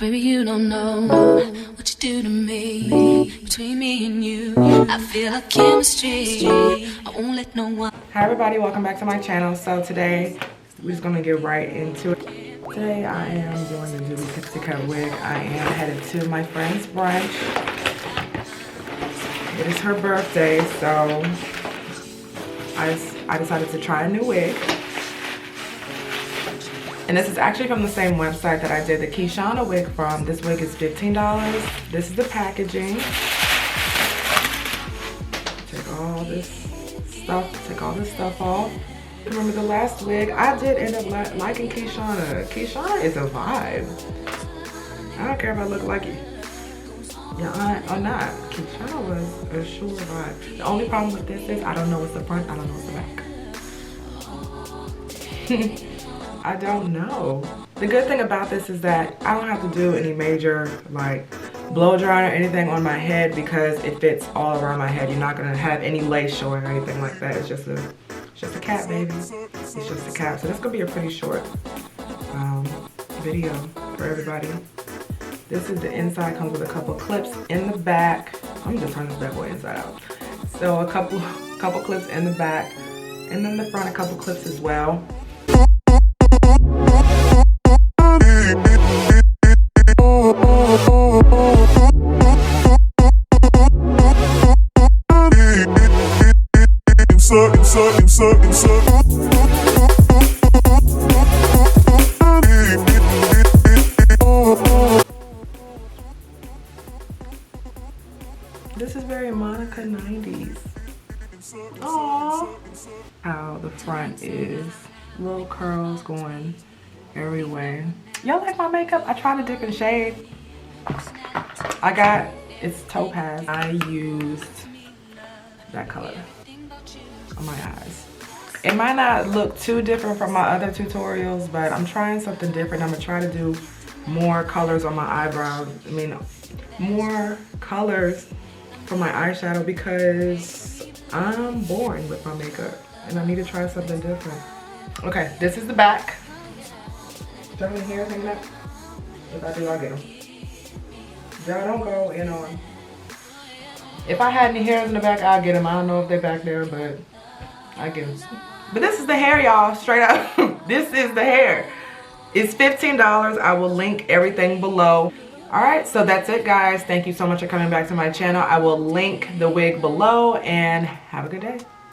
Baby, you don't know what you do to me. Between me and you, I feel like chemistry. I won't let no one. Hi everybody, welcome back to my channel. So today we're just gonna get right into it. Today I am doing the Julie Pixie cut wig. I am headed to my friend's brunch. It is her birthday, so I decided to try a new wig. And this is actually from the same website that I did the Keyshana wig from. This wig is $15. This is the packaging. Take all this stuff off. Remember the last wig? I did end up liking Keyshana. Keyshana is a vibe. I don't care if I look like it. Your aunt or not. Keyshana was a sure vibe. The only problem with this is I don't know what's the front, I don't know what's the back. I don't know. The good thing about this is that I don't have to do any major like blow dry or anything on my head because it fits all around my head. You're not gonna have any lace showing or anything like that. It's just a cap, baby. It's just a cap. So this is gonna be a pretty short video for everybody. This is the inside, comes with a couple clips in the back. I'm gonna turn this bad boy inside out. So a couple clips in the back, and then the front a couple clips as well. This is very Monica 90s. Aww. How the front is. Little curls going every way. Y'all like my makeup? I tried a different shade. It's topaz. I used that color on my eyes. It might not look too different from my other tutorials, but I'm trying something different. I'm gonna try to do more colors on my eyebrows. I mean, more colors for my eyeshadow because I'm boring with my makeup and I need to try something different. Okay, this is the back. Do you have any hairs hanging up? If I do, I'll get them. Y'all don't go in on. If I had any hairs in the back, I'll get them. I don't know if they're back there, but I get them. But this is the hair, y'all, straight up. This is the hair. It's $15. I will link everything below. All right, so that's it, guys. Thank you so much for coming back to my channel. I will link the wig below and have a good day.